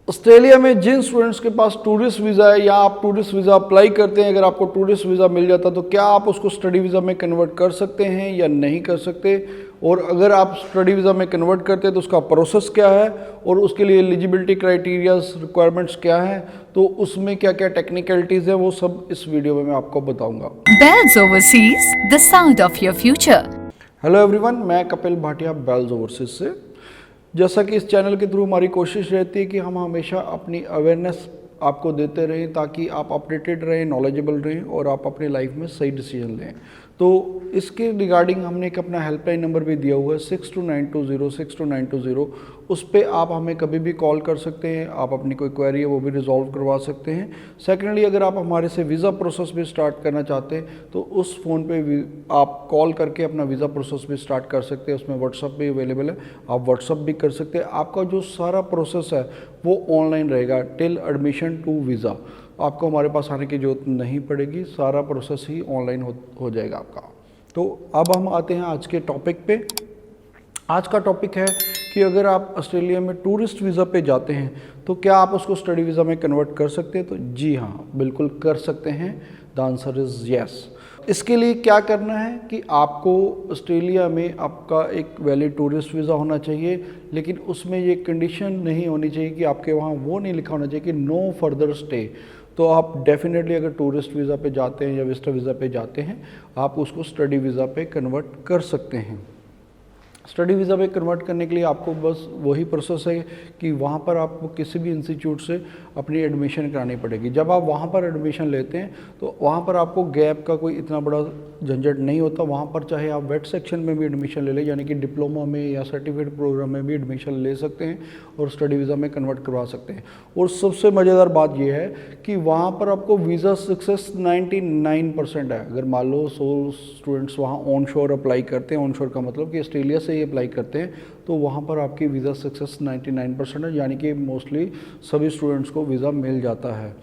Australia में जिन students के पास tourist visa है या आप टूरिस्ट वीज़ा अप्लाई करते हैं, अगर आपको टूरिस्ट वीज़ा मिल जाता तो क्या आप उसको स्टडी वीज़ा में कन्वर्ट कर सकते हैं या नहीं कर सकते, और अगर आप स्टडी वीज़ा में कन्वर्ट करते हैं तो उसका प्रोसेस क्या है और उसके लिए एलिजिबिलिटी क्राइटेरियाज रिक्वायरमेंट्स क्या है, तो उसमें क्या क्या टेक्निकलिटीज़ है वो सब इस वीडियो में मैं आपको बताऊँगा। Bells Overseas, the sound of your future. Hello everyone, मैं कपिल भाटिया बेल्स ओवरसीज से। जैसा कि इस चैनल के थ्रू हमारी कोशिश रहती है कि हम हमेशा अपनी अवेयरनेस आपको देते रहें ताकि आप अपडेटेड रहें, नॉलेजेबल रहें और आप अपनी लाइफ में सही डिसीजन लें। तो इसके रिगार्डिंग हमने एक अपना हेल्पलाइन नंबर भी दिया हुआ है 6292062920। उस पर आप हमें कभी भी कॉल कर सकते हैं, आप अपनी कोई क्वेरी है वो भी रिजॉल्व करवा सकते हैं। सेकेंडली, अगर आप हमारे से वीज़ा प्रोसेस भी स्टार्ट करना चाहते हैं तो उस फ़ोन पे भी आप कॉल करके अपना वीज़ा प्रोसेस भी स्टार्ट कर सकते हैं। उसमें व्हाट्सअप भी अवेलेबल है, आप व्हाट्सअप भी कर सकते हैं। आपका जो सारा प्रोसेस है वो ऑनलाइन रहेगा टिल एडमिशन टू वीज़ा। आपको हमारे पास आने की ज़रूरत नहीं पड़ेगी, सारा प्रोसेस ही ऑनलाइन हो जाएगा आपका। तो अब हम आते हैं आज के टॉपिक पे। आज का टॉपिक है कि अगर आप ऑस्ट्रेलिया में टूरिस्ट वीज़ा पे जाते हैं तो क्या आप उसको स्टडी वीज़ा में कन्वर्ट कर सकते हैं। तो जी हाँ, बिल्कुल कर सकते हैं। The answer is yes. इसके लिए क्या करना है कि आपको ऑस्ट्रेलिया में आपका एक वैलिड टूरिस्ट वीज़ा होना चाहिए, लेकिन उसमें ये कंडीशन नहीं होनी चाहिए कि आपके वहाँ वो नहीं लिखा होना चाहिए कि नो फर्दर स्टे। तो आप डेफिनेटली अगर टूरिस्ट वीज़ा पे जाते हैं या विजिटर वीज़ा पे जाते हैं, आप उसको स्टडी वीज़ा पे कन्वर्ट कर सकते हैं। स्टडी वीज़ा पे कन्वर्ट करने के लिए आपको बस वही प्रोसेस है कि वहाँ पर आपको किसी भी इंस्टीट्यूट से अपनी एडमिशन करानी पड़ेगी। जब आप वहाँ पर एडमिशन लेते हैं तो वहाँ पर आपको गैप का कोई इतना बड़ा झंझट नहीं होता। वहाँ पर चाहे आप वेट सेक्शन में भी एडमिशन ले लें, यानी कि डिप्लोमा में या सर्टिफिकेट प्रोग्राम में भी एडमिशन ले सकते हैं और स्टडी वीज़ा में कन्वर्ट करवा सकते हैं। और सबसे मज़ेदार बात यह है कि वहाँ पर आपको वीज़ा सक्सेस 99% है। अगर मान लो 100 स्टूडेंट्स वहाँ ऑन शोर अप्लाई करते हैं, ऑन शोर का मतलब कि ऑस्ट्रेलिया से अप्लाई करते हैं, तो वहाँ पर आपकी वीज़ा सक्सेस 99% है, यानी कि मोस्टली सभी स्टूडेंट्स को वीज़ा मिल जाता है।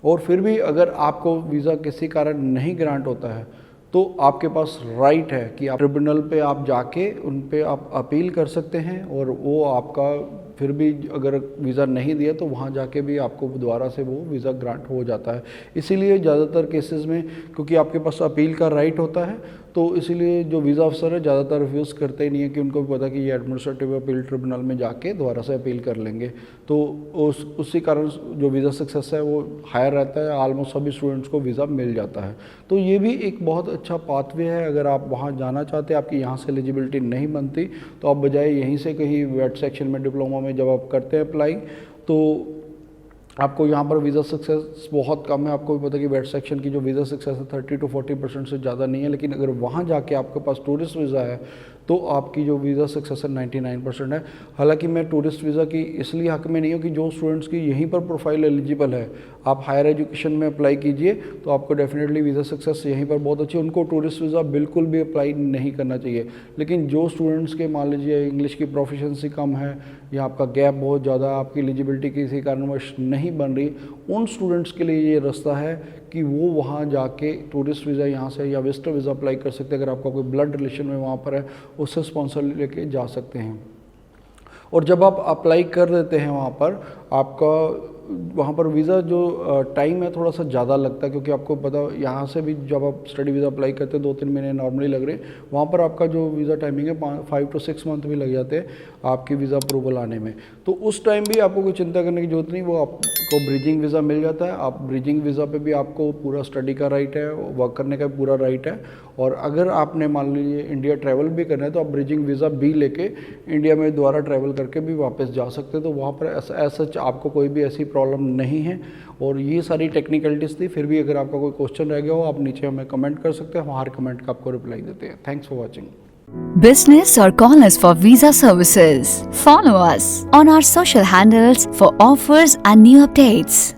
और फिर भी अगर आपको वीज़ा किसी कारण नहीं ग्रांट होता है तो आपके पास राइट है कि आप ट्रिब्यूनल पे आप जाके उन पे आप अपील कर सकते हैं, और वो आपका फिर भी अगर वीज़ा नहीं दिया तो वहाँ जाके भी आपको दोबारा से वो वीज़ा ग्रांट हो जाता है। इसीलिए ज़्यादातर केसेस में, क्योंकि आपके पास अपील का राइट होता है, तो इसीलिए जो वीज़ा अफसर है ज़्यादातर रिफ्यूज़ करते ही नहीं है कि उनको भी पता कि ये एडमिनिस्ट्रेटिव अपील ट्रिब्यूनल में जाके दोबारा से अपील कर लेंगे। तो उसी कारण जो वीज़ा सक्सेस है वो हायर रहता है, ऑलमोस्ट सभी स्टूडेंट्स को वीज़ा मिल जाता है। तो ये भी एक बहुत अच्छा पाथवे है। अगर आप वहाँ जाना चाहते हैं, आपकी यहाँ से एलिजिबिलिटी नहीं बनती, तो आप बजाय यहीं से कहीं वेट सेक्शन में डिप्लोमा में जब आप करते हैं अप्लाई, तो आपको यहाँ पर वीज़ा सक्सेस बहुत कम है। आपको भी पता है कि वेट सेक्शन की जो वीज़ा सक्सेस है 30 to 40% से ज़्यादा नहीं है, लेकिन अगर वहाँ जाके आपके पास टूरिस्ट वीज़ा है तो आपकी जो वीज़ा सक्सेस है 99% है। हालांकि मैं टूरिस्ट वीज़ा की इसलिए हक में नहीं हूँ कि जो स्टूडेंट्स की यहीं पर प्रोफाइल एलिजिबल है, आप हायर एजुकेशन में अप्लाई कीजिए तो आपको डेफिनेटली वीज़ा सक्सेस यहीं पर बहुत अच्छी है। उनको टूरिस्ट वीज़ा बिल्कुल भी अप्लाई नहीं करना चाहिए। लेकिन जो स्टूडेंट्स के मान लीजिए इंग्लिश की प्रोफिशिएंसी कम है या आपका गैप बहुत ज़्यादा, आपकी एलिजिबिलिटी किसी कारणवश नहीं बन रही, उन स्टूडेंट्स के लिए ये रास्ता है कि वो वहाँ जाके टूरिस्ट वीज़ा यहाँ से या विजिटर वीज़ा अप्लाई कर सकते हैं। अगर आपका कोई ब्लड रिलेशन में वहाँ पर है, उससे स्पॉन्सर लेके जा सकते हैं। और जब आप अप्लाई कर देते हैं वहाँ पर, आपका वहाँ पर वीज़ा जो टाइम है थोड़ा सा ज़्यादा लगता है, क्योंकि आपको पता यहाँ से भी जब आप स्टडी वीज़ा अप्लाई करते हैं 2-3 महीने नॉर्मली लग रहे हैं, वहाँ पर आपका जो वीज़ा टाइमिंग है 5 to 6 मंथ भी लग जाते हैं आपकी वीज़ा अप्रूवल आने में। तो उस टाइम भी आपको कोई चिंता करने की जरूरत नहीं, वो आपको ब्रिजिंग वीज़ा मिल जाता है। आप ब्रिजिंग वीज़ा पे भी आपको पूरा स्टडी का राइट है, वर्क करने का पूरा राइट है। और अगर आपने मान लीजिए इंडिया ट्रैवल भी करना है तो आप ब्रिजिंग वीज़ा भी लेके इंडिया में दोबारा ट्रैवल करके भी वापस जा सकते हैं। तो वहाँ पर ऐसा सच आपको कोई भी ऐसी प्रॉब्लम नहीं है। और ये सारी टेक्निकलिटीज़ थी। फिर भी अगर आपका कोई क्वेश्चन रह गया हो, आप नीचे हमें कमेंट कर सकते हैं, हम हर कमेंट का आपको रिप्लाई देते हैं। Thanks for watching. Business or call us for visa services. Follow us on our social handles for offers and new updates.